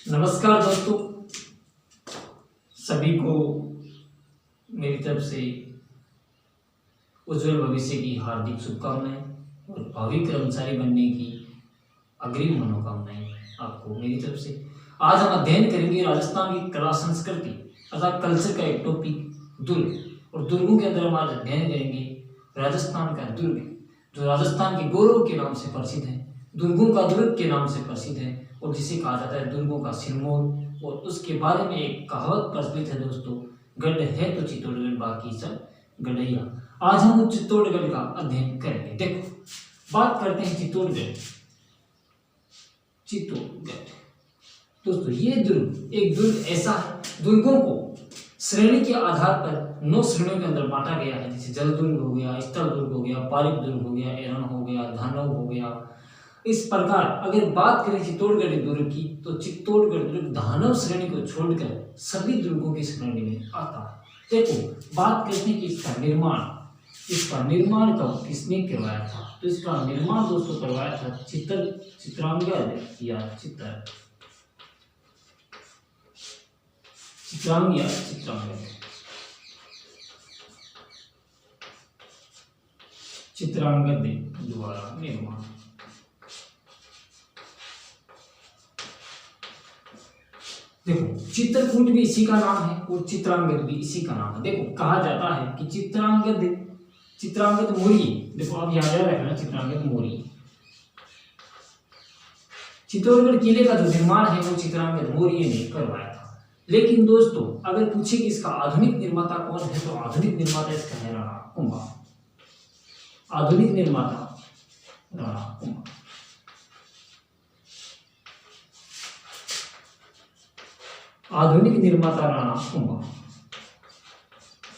नमस्कार दोस्तों, सभी को मेरी तरफ से उज्जवल भविष्य की हार्दिक शुभकामनाएं और भावी कर्मचारी बनने की अग्रिम मनोकामनाएं आपको मेरी तरफ से। आज हम अध्ययन करेंगे राजस्थान की कला संस्कृति अर्थात कल्चर का एक टॉपिक दुर्ग। और दुर्गों के अंदर हम आज अध्ययन करेंगे राजस्थान का दुर्ग, जो राजस्थान के गौरव के नाम से प्रसिद्ध है, दुर्गों का दुर्ग के नाम से प्रसिद्ध है और जिसे कहा जाता है दुर्गों का सिरमौर। और उसके बारे में एक कहावत प्रचलित है दोस्तों, गढ़ है तो चित्तौड़गढ़ बाकी सब गढ़ैया। आज हम उस चित्तौड़गढ़ का अध्ययन करेंगे। देखो, बात करते हैं चित्तौड़गढ़। दोस्तों ये दुर्ग एक दुर्ग ऐसा है, दुर्गों को श्रेणी के आधार पर 9 श्रेणियों के अंदर बांटा गया है। जैसे जल दुर्ग हो गया, स्थल दुर्ग हो गया, पारिक दुर्ग हो गया, एरण हो गया, धानव हो गया। इस प्रकार अगर बात करें चित्तौड़गढ़ दुर्ग की, तो चित्तौड़गढ़ दुर्ग धानव श्रेणी को छोड़कर सभी दुर्गों की श्रेणी में आता है। देखो, बात करते हैं कि इसका निर्माण कब किसने करवाया था, तो इसका निर्माण दोस्तों करवाया था चित्रांगद या चित्रांगद। चित्रांगद द्वारा निर्माण। देखो, चित्रकूट भी इसी का नाम है और चित्रांगद भी इसी का नाम है। देखो, कहा जाता है कि चित्रांगद मौर्य। देखो, अब याद रखना, चित्रांगद मौर्य। चित्तौड़गढ़ किले का जो निर्माण है वो चित्रांगद मौर्य ने करवाया था। लेकिन दोस्तों अगर पूछे कि इसका आधुनिक निर्माता कौन है, तो आधुनिक निर्माता इसका है राणा कुंभा। आधुनिक निर्माता राणा कुंभा। आधुनिक निर्माता राणा कुंभा।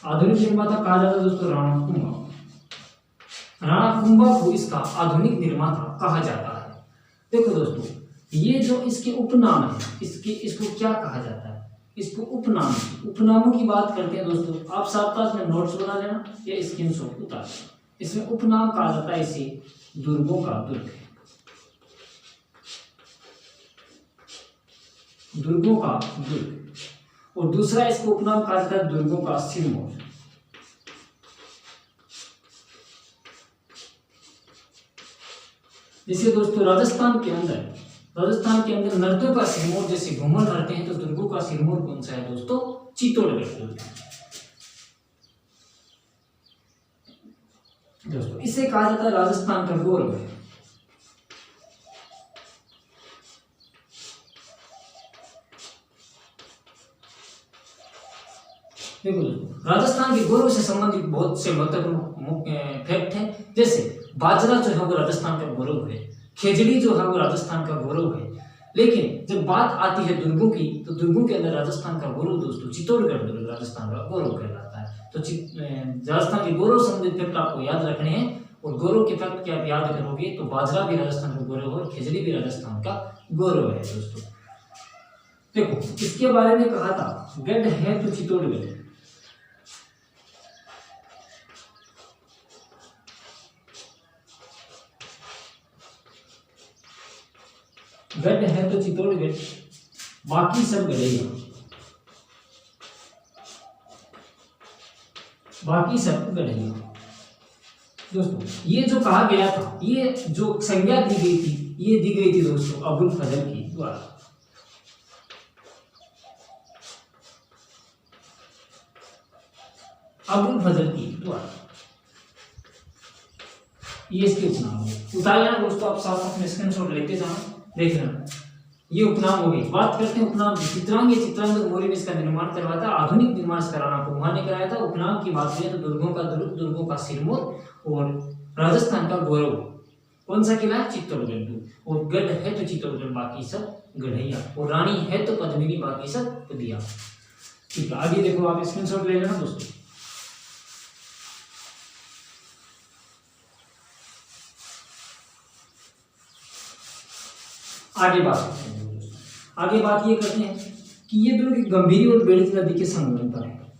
आधुनिक निर्माता कहा जाता है दोस्तों राणा कुंभा। राणा कुंभा को इसका आधुनिक निर्माता कहा जाता है। देखो दोस्तों, ये जो इसके उपनाम है, इसको क्या कहा जाता है, इसको उपनामों की बात करते हैं दोस्तों। आप साथ में नोट्स बना लेना या स्क्रीनशॉट उतार लेना। इसमें उपनाम कहा जाता है इसे दुर्गों का दुर्ग, दुर्गों का दुर्ग। और दूसरा इसको उपनाम कहा जाता है दुर्गों का सिरमौर। जैसे दोस्तों राजस्थान के अंदर नर्तकों का सिरमौर जैसे घूमर करते हैं, तो दुर्गों का सिरमौर कौन सा है दोस्तों, चित्तौड़गढ़। दोस्तों इसे कहा जाता है राजस्थान का गौरव है। देखो दोस्तों, राजस्थान के गौरव से संबंधित बहुत से महत्वपूर्ण फैक्ट हैं। जैसे बाजरा जो है वो राजस्थान का गौरव है, खेजड़ी जो है वो राजस्थान का गौरव है। लेकिन जब बात आती है दुर्गों की, तो दुर्गों के अंदर राजस्थान का गौरव दोस्तों चित्तौड़गढ़ दुर्ग राजस्थान का गौरव कहलाता है। तो राजस्थान के गौरव संबंधित फैक्ट आपको याद रखने हैं। और गौरव के फैक्ट की आप याद करोगे तो बाजरा भी राजस्थान का गौरव है और खिचड़ी भी राजस्थान का गौरव है दोस्तों। देखो, इसके बारे में कहा था गढ़ है तो चित्तौड़गढ़। गढ़ है तो चित्तौड़गढ़ बाकी सब गढ़ैया। बाकी सब गढ़ैया। दोस्तों ये जो कहा गया था, ये जो संज्ञा दी गई थी, ये दी गई थी दोस्तों अबुल फजल के द्वारा। अबुल फजल के द्वारा ये इसके उपनाम हो। उतार लेना दोस्तों, आप साथ में स्क्रीनशॉट लेते जाना, देख लेना। ये उपनाम हो गई। बात करते हैं उपनाम की। चित्रांगद मौर्य ने इसका निर्माण करवाया था। आधुनिक निर्माण इसका राणा कुंभा ने कराया था। उपनाम की बात करें तो दुर्गों का दुर्ग, दुर्गों का सिरमौर और राजस्थान का गौरव कौन सा किला है, चित्तौड़गढ़। और गढ़ है तो चित्तौड़गढ़ बाकी सब गढ़ैया। और रानी है तो पद्मिनी बाकी सब पदिया। ठीक है, आगे देखो, आप स्क्रीनशॉट ले लेना दोस्तों। आगे बात ये करते हैं कि ये दुर्ग गंभीरी और बेड़च नदी के संगम पर है।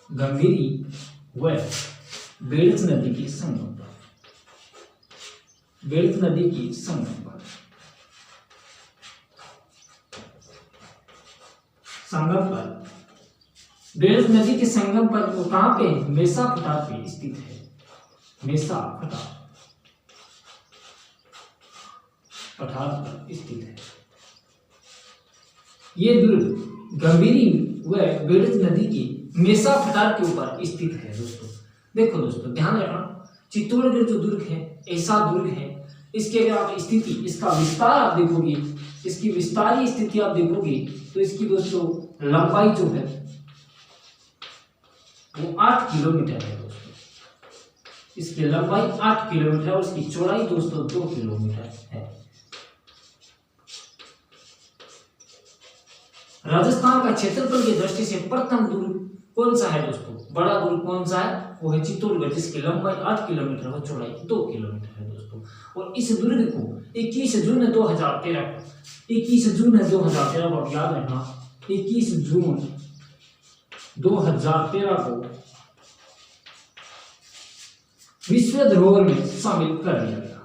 गंभीरी व बेड़च नदी के संगम पर। बेड़च नदी की संगम पर। संगम पर, बेड़ज नदी के संगम पर वो कहाँ पे, मेसा पठार पे स्थित है, मेसा पठार पर स्थित है। ये दुर्ग गंभीरी व बेड़ज नदी की मेसा पठार के ऊपर स्थित है दोस्तों। देखो दोस्तों ध्यान रखना, चित्तौड़गढ़ जो दुर्ग है ऐसा दुर्ग है, इसकी अगर आप स्थिति, इसका विस्तार आप देखोगे, इसकी विस्तारीय स्थिति आप देखोगे तो इसकी दोस्तों लंबाई जो है वो 8 किलोमीटर है दोस्तों। इसकी लंबाई 8 किलोमीटर और इसकी चौड़ाई दोस्तों 2 किलोमीटर है। राजस्थान का क्षेत्रफल की दृष्टि से प्रथम दुर्ग कौन सा है दोस्तों, बड़ा दुर्ग कौन सा है, वो है चित्तौड़गढ़, जिसकी लंबाई 8 किलोमीटर और चौड़ाई 2 किलोमीटर है दोस्तों। और इस दुर्ग को 21 जून 2013 को आप याद रखना, 21 जून 2013 को विश्व धरोहर में शामिल कर लिया गया।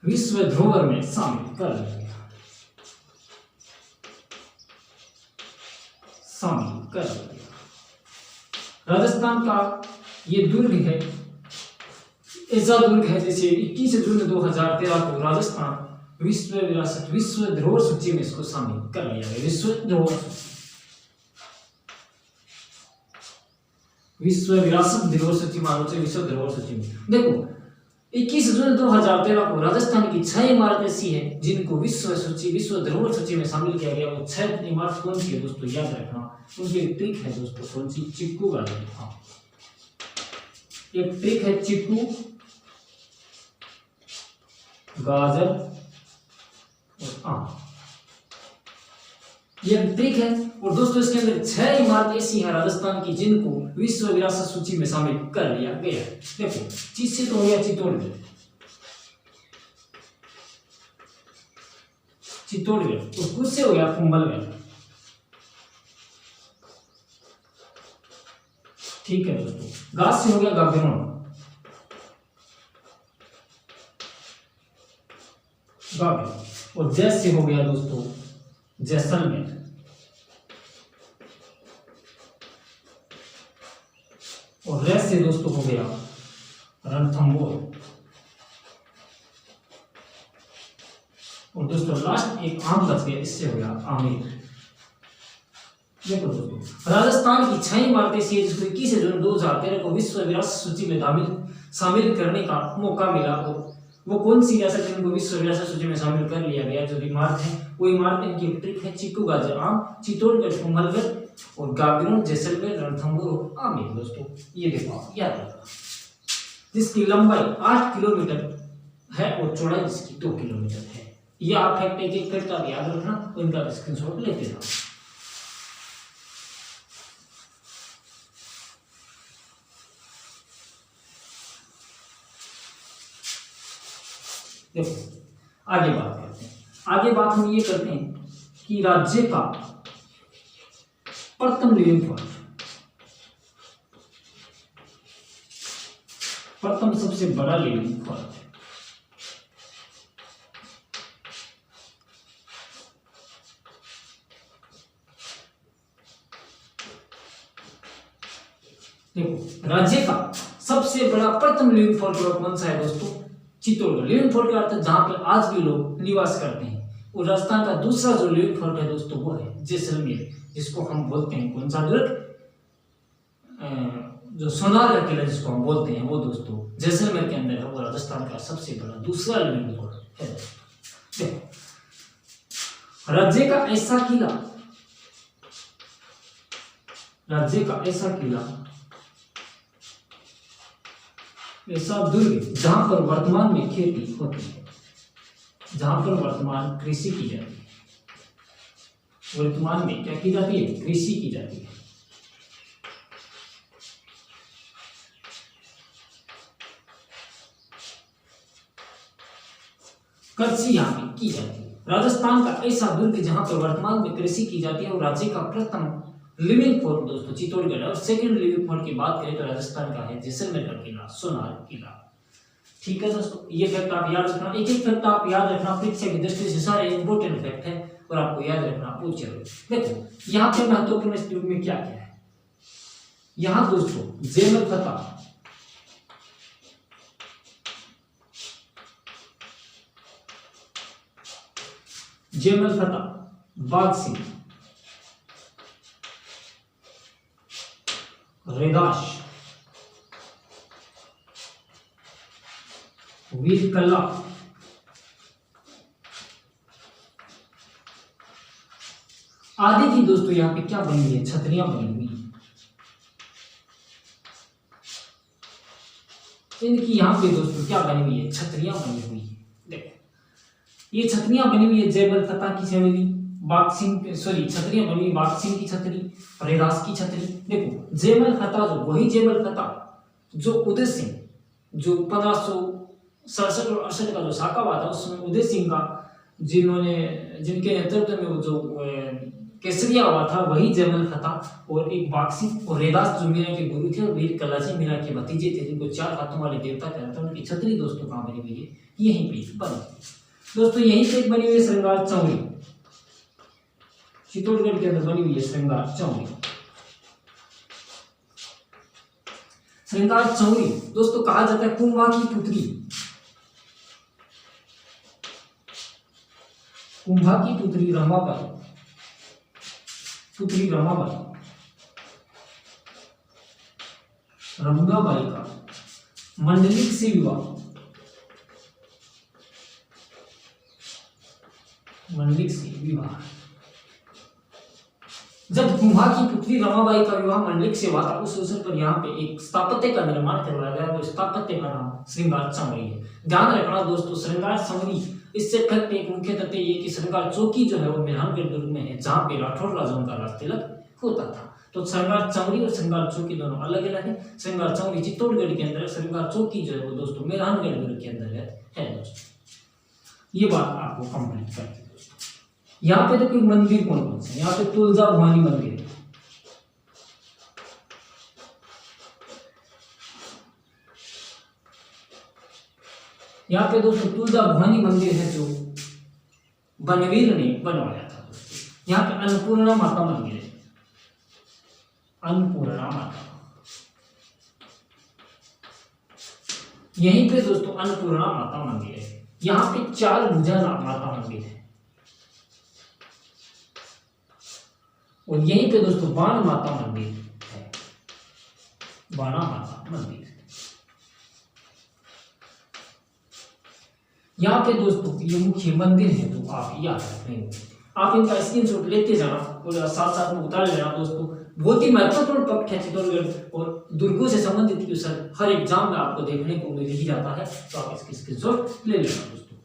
विश्व धरोहर में शामिल कर लिया गया, शामिल कर लिया गया। राजस्थान का ये दुर्ग है, ऐसा दुर्ग है जैसे 21 जून 2013 को राजस्थान विश्व विरासत, विश्व धरोहर सूची में इसको शामिल कर लिया गया। विश्व धरोहर सूची, विश्व विरासत धरोहर सूची मानो चाहिए, विश्व धरोहर सूची में देखो 21 जून 2013 को राजस्थान की 6 इमारतें ऐसी हैं जिनको विश्व सूची, विश्व धरोहर सूची में शामिल किया गया। वो 6 इमारत कौन सी है दोस्तों, याद रखना, उनकी एक ट्रिक है दोस्तों, कौन सी, चिक्कू गार्डन। हाँ, एक ट्रिक है चिक्कू, गाजर और आम, ये ट्रिक है। और दोस्तों इसके अंदर 6 इमारतें ऐसी हैं राजस्थान की जिनको विश्व विरासत सूची में शामिल कर लिया गया। देखो जिससे तो हो गया चित्तौड़गढ़, और कुछ से हो गया कुंभलगढ़, ठीक है दोस्तों। गाज से हो गया गागरोन, और जैस से हो गया दोस्तों जैसलमेर, और रेस से दोस्तों हो गया रणथंभौर, और दोस्तों लास्ट एक आम बच गया, इससे हो गया आमेर। देखो दोस्तों राजस्थान की 6 इमारतें सी जिसको 21 जून 2013 को विश्व विरासत सूची में शामिल करने का मौका मिला। और वो कौन सी रियासत है जिनको विश्व विरासत सूची में शामिल कर लिया गया, जो इमारत है वो इमारत इनकी ट्रिक है चिक्कू गाजर आम, चित्तौड़गढ़ कुंभलगढ़ और गागरोन जैसलमेर रणथंभौर और आमेर। दोस्तों ये देखो याद रखना, जिसकी लंबाई 8 किलोमीटर है और चौड़ाई जिसकी 2 किलोमीटर है। ये आप फैक्ट एक एक करके याद रखना, तो इनका स्क्रीनशॉट लेते जाओ। देखो आगे बात करते हैं, आगे बात हम ये करते हैं कि राज्य का प्रथम लिविंग फॉर्म, प्रथम सबसे बड़ा लिविंग फॉर्म, देखो राज्य का सबसे बड़ा प्रथम लिविंग फॉर्म कौन सा है दोस्तों, चित्तौड़गढ़। लिविंग फोर्ट का अर्थ जहां पर आज भी लोग निवास करते हैं। और राजस्थान का दूसरा जो लिविंग फोर्ट है दोस्तों वो है जैसलमेर, जिसको हम बोलते हैं कौन सा दुर्ग, जो सोनार का किला जिसको हम बोलते हैं, वो दोस्तों जैसलमेर के अंदर है। वो राजस्थान का सबसे बड़ा दूसरा लिविंग फोर्ट है। देखो राज्य का ऐसा किला, राज्य का ऐसा किला, ऐसा दुर्ग जहां पर वर्तमान में खेती होती है, जहां पर वर्तमान कृषि की जाती है, वर्तमान में क्या की जाती है, कृषि की जाती है। कृषि यहाँ पे की जाती है। राजस्थान का ऐसा दुर्ग जहां पर वर्तमान में कृषि की जाती है और राज्य का प्रथम लिविंग फोर्ट दोस्तों चित्तौड़गढ़। और सेकंड लिविंग फोर्ट की बात करें तो राजस्थान का है जैसलमेर का किला, सोनार किला। ठीक है दोस्तों, ये फैक्ट आप याद रखना, एक एक फैक्ट आप याद रखना, परीक्षा की दृष्टि से सारे इंपॉर्टेंट फैक्ट है और आपको याद रखना बहुत जरूरी। देखो यहाँ पे महत्वपूर्ण इस ट्यूब में क्या क्या है। यहाँ दोस्तों जेमल फतह, जेमल फतह, बाग सिंह, रेदाश, वीर कल्ला, आदि की दोस्तों यहाँ पे क्या बनी हुई है, छतरियां बनी हुई है। इनकी यहाँ पे दोस्तों क्या बनी हुई है, छतरियां बनी हुई है। देखो ये छतरियां बनी हुई है जेबल फतह की छतरी, बाग सिंह सॉरी छतरियां बनी हुई बाग सिंह की छतरी, रेदास की छतरी। देखो जेबल फतह जो वही जेबल फतह जो उदय सिंह जो 1567 और 68 का जो साका हुआ था उसमें उदय सिंह का जिनके नेतृत्व में वो जो केसरिया हुआ था वही जेमल फतह, और एक बाग सिंह और रेदास जो मीरा के गुरु थे और वीर कल्ला जी मीरा के भतीजे थे जिनको 4 हाथों वाले देवता कहते हैं। उनकी छतरी दोस्तों कहाँ बनी हुई है, यहीं पे बनी दोस्तों, यहीं पे बनी हुई है श्रृंगार चौड़ी, चित्तौड़गढ़ के अंदर बनी हुई है श्रृंगार चौड़ी। श्रृंगार चौड़ी दोस्तों कहा जाता है कुंभा की पुत्री, कुंभा की पुत्री रमाबाई, पुत्री रमाबाई, रमाबाई का मंडलिक से विवाह, मंडलिक से विवाह। जब कुंभा की पुत्री रमाबाई का विवाह मंडलिक से हुआ था उस अवसर पर यहाँ पे एक स्थापत्य का निर्माण करवाया गया, तो स्थापत्य का नाम श्रृंगार चौड़ी है। ध्यान रखना दोस्तों, श्रृंगार चौड़ी इससे फैक्ट एक मुख्य तथ्य ये कि श्रृंगार चौकी जो है वो मेहरानगढ़ दुर्ग में है जहाँ पे राठौर राजाओं का राज तिलक होता था। तो श्रृंगार चौड़ी और श्रृंगार चौकी दोनों अलग अलग है। श्रृंगार चौड़ी चित्तौड़गढ़ के अंदर, श्रृंगार चौकी जो है वो दोस्तों मेहरानगढ़ दुर्ग के अंदर है दोस्तों। ये बात आपको कंप्लीट करते हैं दोस्तों। यहाँ पे देखो मंदिर कौन कौन से, यहाँ पे तुलजा भवानी मंदिर है, यहाँ पे दोस्तों तुलजा भवानी मंदिर है जो बनवीर ने बनवाया था दोस्तों। यहाँ पे अन्नपूर्णा माता मंदिर है, अन्नपूर्णा माता, यहीं पे दोस्तों अन्नपूर्णा माता मंदिर है। यहाँ पे 4 भुजा माता मंदिर है, और यहीं पे दोस्तों बाण माता मंदिर है, बाणा माता मंदिर। यहाँ पे दोस्तों ये मुख्य मंदिर है जो आप याद रखेंगे, आप इनका स्क्रीनशॉट लेते जाना और साथ साथ में उतार लेना दोस्तों। बहुत ही महत्वपूर्ण पक्ष है चित्तौड़गढ़ और दुर्गों से संबंधित क्वेश्चन हर एग्जाम में आपको देखने को मिल ही जाता है, तो आप इसकी स्क्रीनशॉट ले लेना दोस्तों।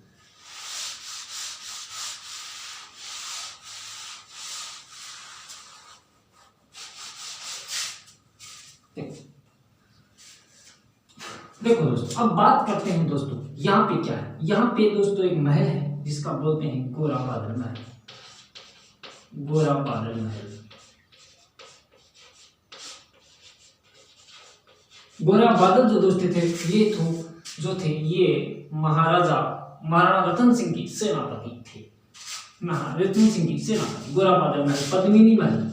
देखो दोस्तों अब बात करते हैं दोस्तों यहाँ पे क्या है। यहाँ पे दोस्तों एक महल है जिसका बोलते हैं गोरा बादल महल, गोरा बादल महल। गोरा बादल जो दोस्त थे ये महाराणा रतन सिंह की सेनापति थे, रतन सिंह की सेनापति। गोरा बादल महल, पद्मिनी महल,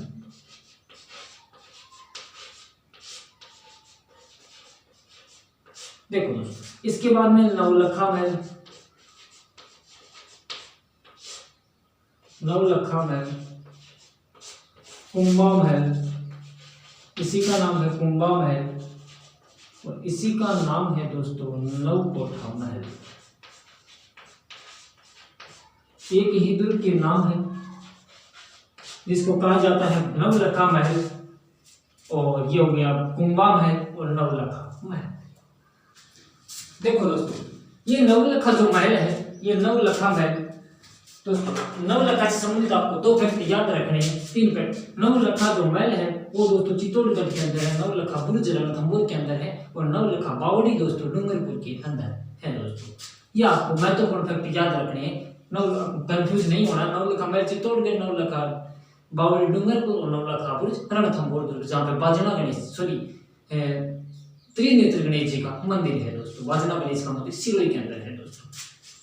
देखो दोस्तों इसके बाद में नवलखा महल, नवलखा महल, कुंभा महल, इसी का नाम है कुंभा महल, और इसी का नाम है दोस्तों नवकोठा महल। एक ही दुर्ग के नाम है जिसको कहा जाता है नवलखा महल, और ये हो गया कुंभा महल और नवलखा महल। देखो दोस्तों ये नवलखा जो महल है, ये नवलखा महल दोस्तों, नवलखा से संबंधित आपको 2 फैक्ट याद रखने हैं, 3 फैक्ट। नवलखा जो महल है वो दोस्तों चित्तौड़गढ़ के अंदर है, नवलखा बुर्ज रणथंभौर के अंदर है, और नवलखा बावड़ी दोस्तों डूंगरपुर के अंदर है दोस्तों। ये आपको महत्वपूर्ण फैक्ट याद रखने हैं, कंफ्यूज नहीं होना। नवलखा महल चित्तौड़गढ़, नवलखा बावड़ी डूंगरपुर और नवलखा बुर्ज रणथंभौर दुर्ग, जहाँ पे बाजना गणेश त्रिनेत्र गणेश जी का मंदिर है दोस्तों। वाजना गणेश का मंदिर सिरोही के अंदर है दोस्तों।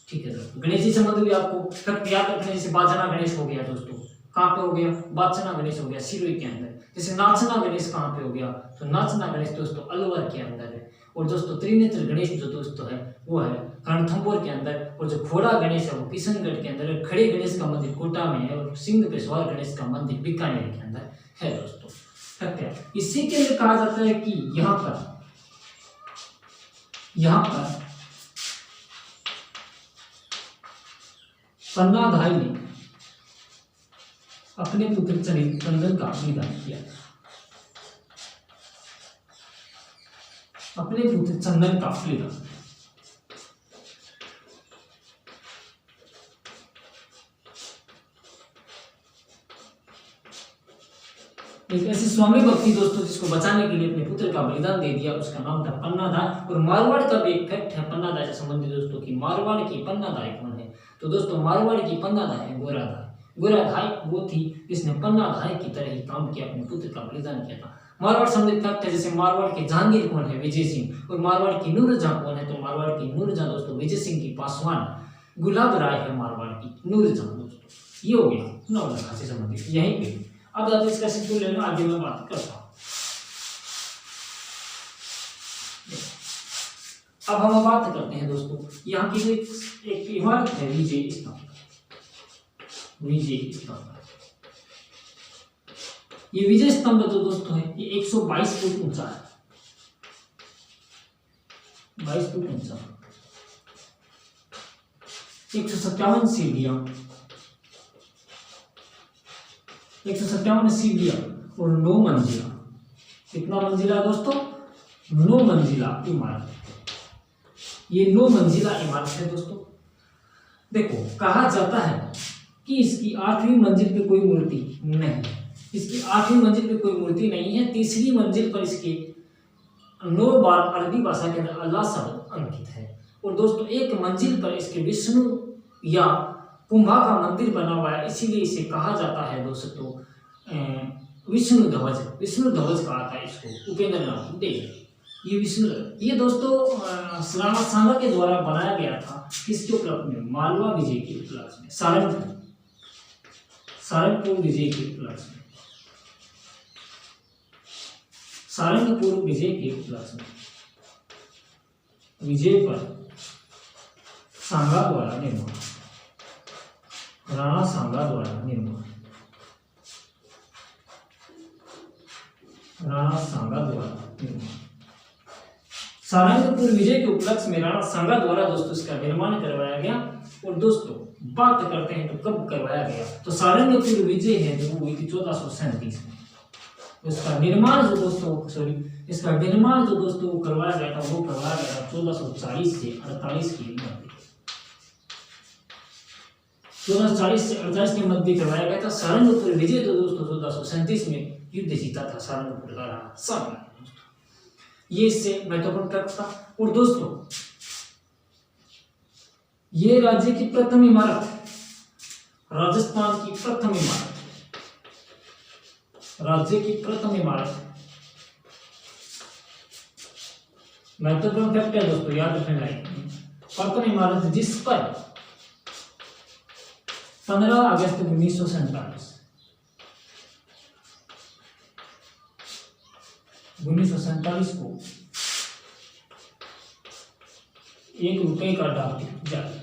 ठीक है दोस्तों, गणेश जी संबंध भी आपको याद रखना, जैसे बाजना गणेश हो गया दोस्तों, कहाँ पे हो गया, बाचना गणेश हो गया सिरोही के अंदर। जैसे नाचना गणेश कहाँ पे हो गया, तो नाचना गणेश दोस्तों अलवर के अंदर है। और दोस्तों त्रिनेत्र गणेश जो दोस्तों है वो है रणथंभौर के अंदर। और जो घोड़ा गणेश है वो किशनगढ़ के अंदर है। खड़े गणेश का मंदिर कोटा में है। और सिंह पे सवार गणेश का मंदिर बीकानेर के अंदर है दोस्तों। ठीक है, इसी के लिए कहा जाता है कि यहाँ पर पन्नाधाय ने अपने पुत्र चंदन का बलिदान किया। अपने पुत्र चंदन का बलिदान। एक ऐसी स्वामी भक्ति दोस्तों जिसको बचाने के लिए अपने पुत्र का बलिदान दे दिया, उसका नाम था पन्नाधाय। और मारवाड़ का भी एक फैक्ट है पन्नाधाय से संबंधित दोस्तों की मारवाड़ की पन्नाधाय कौन है, तो दोस्तों मारवाड़ की पन्नाधाय है गोराधाय। गोराधाय वो थी जिसने पन्नाधाय की तरह ही काम किया, अपने पुत्र का बलिदान किया था। मारवाड़ संबंधित फैक्ट है, जैसे मारवाड़ के जहांगीर कौन है, विजय सिंह। और मारवाड़ की नूरजहां कौन है, तो मारवाड़ की नूरजहां दोस्तों विजय सिंह की पासवान गुलाब राय है मारवाड़ की नूरजहां दोस्तों। ये हो गया नवलखा से संबंधित यहीं पे। अब आप इसका सिंपल लेना, आगे मैं बात करता हूं। अब हम बात करते हैं दोस्तों यहाँ की एक इमारत है विजय स्तंभ। विजय स्तंभ, ये विजय स्तंभ जो दोस्तों है ये 122 फुट ऊंचा है। 22 फुट ऊंचा, 157 सीढ़ियां, 157 सीढ़ियां और 9 मंजिला। कितना मंजिला दोस्तों, 9 मंजिला इमारत। ये 9 मंजिला इमारत है दोस्तों। देखो कहा जाता है कि इसकी 8वीं मंजिल पे कोई मूर्ति नहीं, इसकी 8वीं मंजिल पे कोई मूर्ति नहीं है। तीसरी मंजिल पर इसके 9 बार अरबी भाषा के अंदर अल्लाह शब्द अंकित है। और दोस्तों एक मंजिल पर इसके विष्णु या कुंभा का मंदिर बना हुआ है, इसीलिए इसे कहा जाता है दोस्तों विष्णु ध्वज। विष्णु ध्वज कहा था इसको उपेंद्र नाथ देव। ये विष्णु, ये दोस्तों राणा सांगा के द्वारा बनाया गया था। किसके उपलक्ष्य में, मालवा विजय के उपलक्ष्य में, सारंगपुर विजय के उपलक्ष्य में, सारंगपुर विजय के उपलक्ष्य में। विजय पर सांगा द्वारा निर्माण, राणा सांगा द्वारा निर्माण, राणा सांगा द्वारा निर्माण। सारंगपुर विजय के उपलक्ष्य में राणा सांगा द्वारा दोस्तों इसका निर्माण करवाया गया। और दोस्तों बात करते हैं तो कब करवाया गया, तो सारंगपुर विजय है जो हुई थी 1437 में। इसका निर्माण जो दोस्तों इसका निर्माण जो दोस्तों करवाया गया था वो करवाया गया था 1440 से 48 के मध्य। 1440 से 48 के मध्य करवाया गया था। सारंगपुर विजय जो दोस्तों 1437 में युद्ध जीता था सारंगपुर का राणा सांगा। ये इससे महत्वपूर्ण तथ्य था। और दोस्तों ये राज्य की प्रथम इमारत है, राजस्थान की प्रथम इमारत, राज्य की प्रथम इमारत है। महत्वपूर्ण फैक्ट है दोस्तों, याद रखने लायक प्रथम इमारत जिस पर 15 अगस्त 1947 को 1 रुपए का डाक जारी।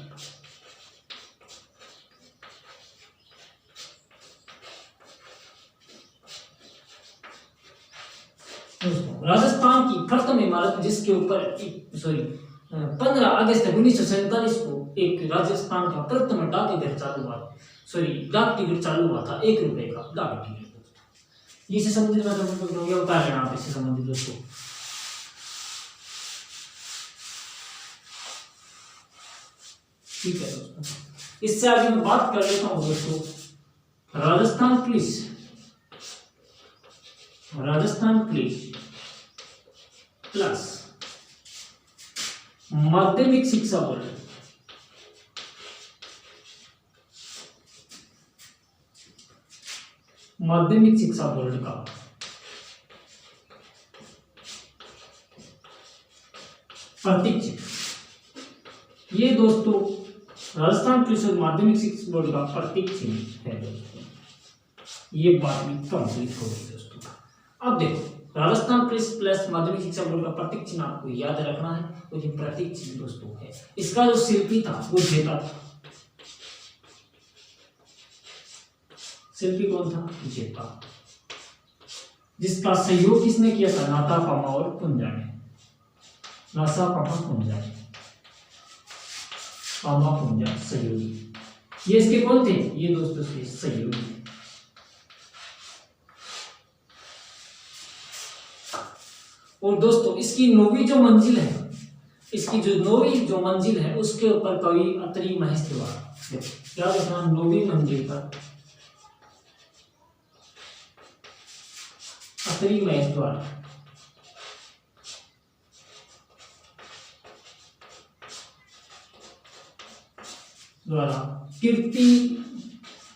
राजस्थान की प्रथम इमारत जिसके ऊपर 15 अगस्त 1947 को एक राजस्थान का प्रथम डाक टिकट चालू हुआ, डाक टिकट चालू हुआ था 1 रुपए का डाक टिकट। इससे संबंधित मैं बता रहे हैं इससे संबंधित दोस्तों। ठीक है दोस्तों, इससे आगे मैं बात कर लेता हूं दोस्तों राजस्थान पुलिस प्लस माध्यमिक शिक्षा बोर्ड। माध्यमिक शिक्षा बोर्ड का प्रतीक चिन्ह, ये दोस्तों राजस्थान परिषद माध्यमिक शिक्षा बोर्ड का प्रतीक चिन्ह है दोस्तों। ये बात भी कंप्लीट हो गई दोस्तों। अब देखो राजस्थान प्लस माध्यमिक शिक्षा बोर्ड का प्रतीक चिन्ह आपको याद रखना है, और ये प्रतीक चिन्ह दोस्तों है। इसका जो शिल्पी था वो जेता था। शिल्पी कौन था? जेता। जिसका सहयोग किसने किया था? नाथा पामा और पुंजा ने। नासा पामा पुंजा, पामा पुंजा सहयोगी, ये इसके कौन थे? ये दोस्तों से सहयोगी। और दोस्तों इसकी 9वीं जो मंजिल है, इसकी जो 9वीं जो मंजिल है उसके ऊपर कवि अत्रि महेश तिवारी, क्या रखना? 9वीं मंजिल पर अत्रि महेश तिवारी द्वारा कीर्ति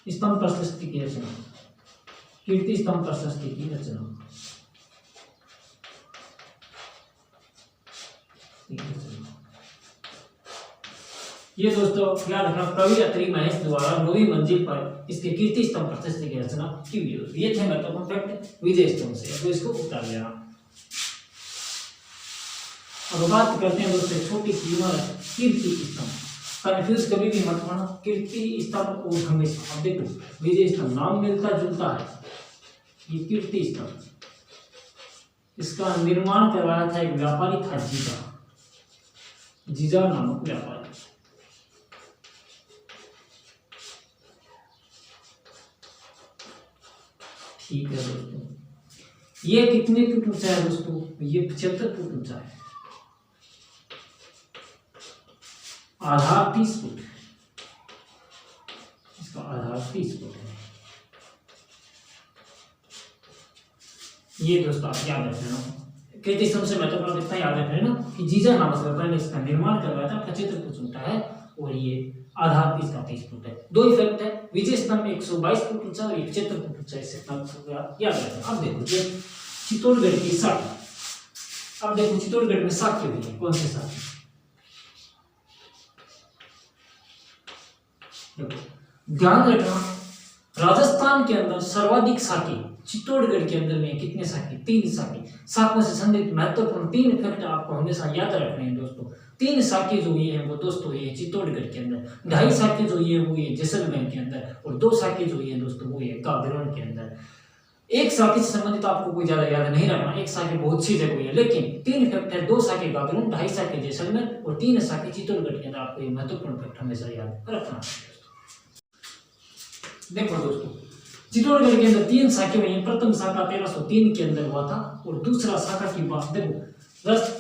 स्तंभ प्रशस्ति की रचना, कीर्ति स्तंभ प्रशस्ति की रचना। ये दोस्तों याद रखना, कवि अत्रि महेश द्वारा 9वीं मंजिल पर इसके कीर्ति स्तंभ प्रशस्ति की रचना की हुई होती है। ये थे महत्वपूर्ण फैक्ट विजय स्तंभ से, तो इसको उतार लेना। अब बात करते हैं दोस्तों छोटी सी इमारत कीर्ति स्तंभ। कंफ्यूज कभी भी मत होना, कीर्ति स्तंभ और हमेशा। अब देखो विजय स्तंभ नाम मिलता जुलता है, ये कीर्ति स्तंभ, इसका निर्माण करवाया था एक व्यापारी था जीजा, जीजा नामक व्यापारी। ठीक है दोस्तों, ये कितने फुट ऊंचा है दोस्तों? ये 75 फुट ऊंचा है। आधार 30 फुट, इसका आधार 30 फुट है। ये दोस्तों आप याद रख लेना, कीर्ति स्तंभ से महत्वपूर्ण इतना याद रख लेना कि जीजा नामक व्यापारी ने इसका निर्माण करवाया था, 75 फुट ऊंचा है, और ये आधार इसका 30 फुट है। दो इफेक्ट है, विजय स्तंभ 122 फुट ऊंचा और 75 फुट ऊंचा, इससे याद रखना। अब देखो ये चित्तौड़गढ़ की साखी, अब देखो चित्तौड़गढ़ में साखी हुई है, कौन सी साखी? ध्यान रखना, राजस्थान के अंदर सर्वाधिक साखी चित्तौड़गढ़ के अंदर में कितने साखी? 3 साखी। साखों से संबंधित महत्वपूर्ण 3 फैक्ट आपको हमेशा याद रखने हैं दोस्तों। 3 साखी जो ये है वो दोस्तों ये चित्तौड़गढ़ के अंदर, 2.5 साखी जो ये वो ये जैसलमेर के अंदर, और 2 साखी जो ये दोस्तों वो ये गागरोन के अंदर। 1 साखी से संबंधित आपको कोई ज्यादा याद नहीं रखना, 1 साखी बहुत सी जगह है, लेकिन 3 फैक्ट है, 2 साखी गागरोन, 2.5 साखी जैसलमेर और 3 साखी चित्तौड़गढ़ के अंदर। आपको ये महत्वपूर्ण फैक्ट हमेशा याद रखना। देखो दोस्तों चित्तौड़गढ़ के अंदर 3 शाखा हुई हैं। प्रथम शाखा 1303 के अंदर हुआ था, और दूसरा शाखा की बात देखो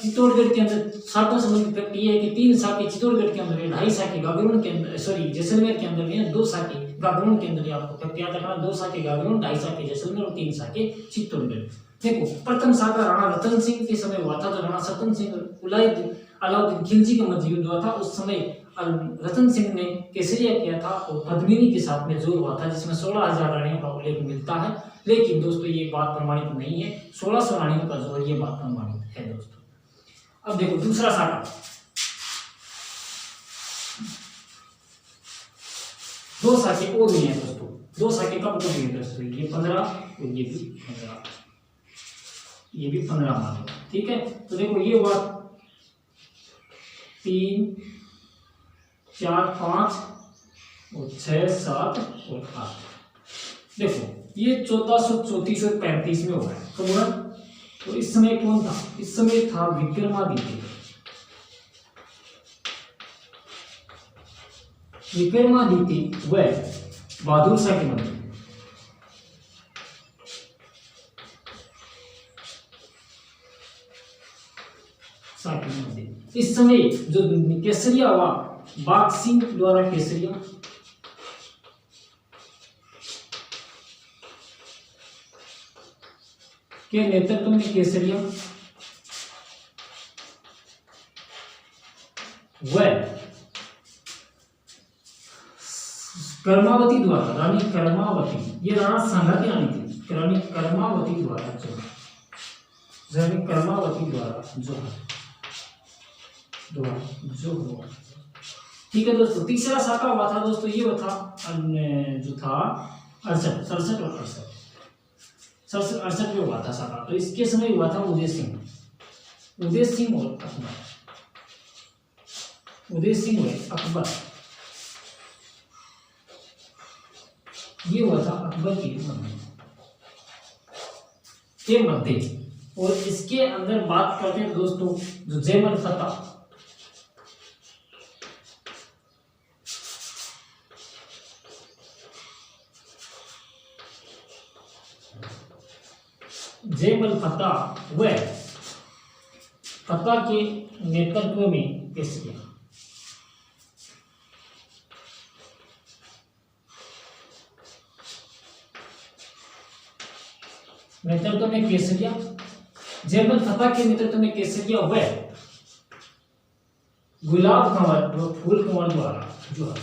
चित्तौड़गढ़ के अंदर शाखा संबंधित फैक्ट ये है कि 3 शाखा चित्तौड़गढ़ के अंदर है, 2.5 शाखा गागरोन के अंदर, सॉरी जैसलमेर के अंदर है, 2 शाखा गागरोन के अंदर। आपको फैक्ट याद रखना, 2 शाखा गागरोन, 2.5 शाखा जैसलमेर और 3 शाखा चित्तौड़गढ़। देखो प्रथम शाखा राणा रतन सिंह के समय हुआ था, तो राणा रतन सिंह अलाउद्दीन खिलजी का मध्य युद्ध हुआ था। उस समय रतन सिंह ने केसरिया किया था और पद्मिनी के साथ में जोर हुआ था, जिसमें 16,000 रानियों का उल्लेख मिलता है, लेकिन दोस्तों ये बात प्रमाणित नहीं है। 1600 रानियों का जोर, ये बात प्रमाणित है दोस्तों। अब देखो दूसरा शाखा, 2 शाखे और भी हैं दोस्तों। 2 शाखे कब को भी है दोस्तों? ये 15 और ये भी 15, ये भी 15 मान लो, ठीक है। तो देखो ये हुआ 3, 4, 5 और 6, 7 और 8। देखो ये 1434 और 35 में हुआ है, कब हुआ? तो इस समय कौन था? इस समय था विक्रमादित्य। विक्रमादित्य व बहादुर शाह के मध्य इस समय जो केसरिया हुआ बाग सिंह द्वारा केसरिया, के नेतृत्व में केसरिया व कर्मावती द्वारा, रानी कर्मावती, ये राणा सांगा की रानी थी, रानी कर्मावती द्वारा जो, रानी कर्मावती द्वारा जो द्वारा जो हुआ। ठीक है दोस्तों, तीसरा साका हुआ था दोस्तों, ये था जो था 68, 67 और 68, 68 में हुआ था साका। तो इसके समय हुआ था उदय सिंह और अकबर, उदय सिंह और अकबर, ये हुआ था अकबर के मध्य। और इसके अंदर बात करते हैं दोस्तों जो जैमल फतह, जैमल फतह व फतह के नेतृत्व में केसरिया, नेतृत्व में केसरिया, जैमल फतह के नेतृत्व में केसरिया व गुलाब कंवर व फूल कंवर द्वारा जो है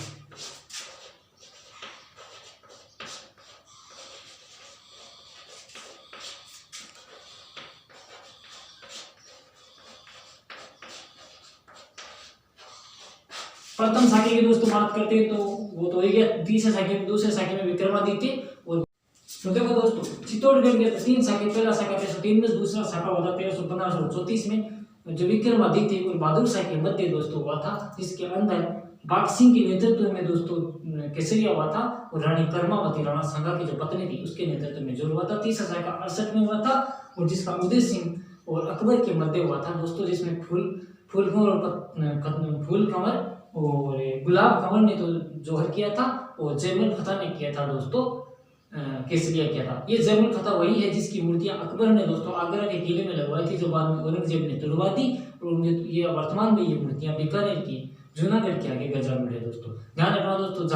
प्रथम साके की दोस्तों बात करते हैं तो वो तो हो गया तीसरे साके में, दूसरे साके में विक्रमादित्य। और तो देखो दोस्तों चित्तौड़गढ़ के तीन साके, पहला साका 1303 में, दूसरा साका हुआ था 1315-1334 में जो विक्रमादित्य और बहादुर शाह के मध्य दोस्तों हुआ था, जिसके अंदर बाघ सिंह के नेतृत्व में दोस्तों केसरिया हुआ था और रानी कर्मावती राणा सांगा की जो पत्नी थी उसके नेतृत्व में जो हुआ था। तीसरा साका 68 में हुआ था और जिसका उदय सिंह और अकबर के मध्य हुआ था दोस्तों, जिसमें फूल कंवर और गुलाब कंवर ने तो जोहर किया था और जैमल फतह ने किया था दोस्तों केसरिया किया था। ये जैमल फतह वही है जिसकी मूर्तियां अकबर ने दोस्तों आगरा के किले में लगवाई थी, जो बाद में औरंगजेब ने तुड़वा दी। और ये वर्तमान में ये मूर्तियां बीकानेर की जूनागढ़ के आगे गजामेढ़ है दोस्तों। ध्यान रखना दोस्तों,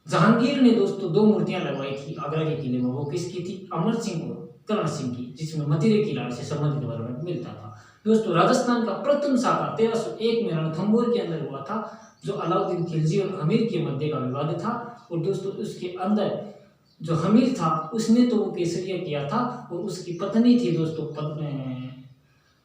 जहांगीर ने दोस्तों दो मूर्तियां लगवाई थी आगरा के किले में। वो किसकी थी? अमर सिंह और करण सिंह की, जिसमें मथिरे की लड़ाई से संबंधित वर्णन मिलता था दोस्तों। राजस्थान का प्रथम साका 1301 में रणथंभौर के अंदर हुआ था, जो अलाउद्दीन खिलजी और हमीर के मध्य का विवाद था। और दोस्तों उसके अंदर जो हमीर था उसने तो वो केसरिया किया था और उसकी पत्नी थी दोस्तों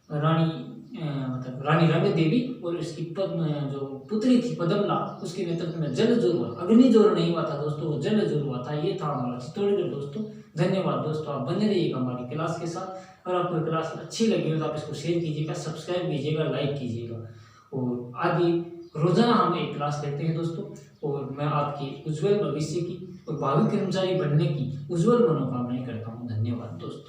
रानी रमे देवी, और उसकी जो पुत्री थी पदमला, उसके नेतृत्व में जल जोर हुआ, अग्नि जोर नहीं हुआ था दोस्तों, वो जल जोर हुआ था। ये था हमारा चित्तौड़गढ़ दोस्तों। धन्यवाद दोस्तों, आप बने रहिएगा हमारी क्लास के साथ। अगर आपको क्लास अच्छी लगी हो तो आप इसको शेयर कीजिएगा, सब्सक्राइब कीजिएगा, लाइक कीजिएगा। और आगे रोजाना हम एक क्लास लेते हैं दोस्तों, और मैं आपकी उज्जवल भविष्य की और भावी कर्मचारी बनने की उज्जवल मनोकामनाएं करता हूँ। धन्यवाद दोस्तों।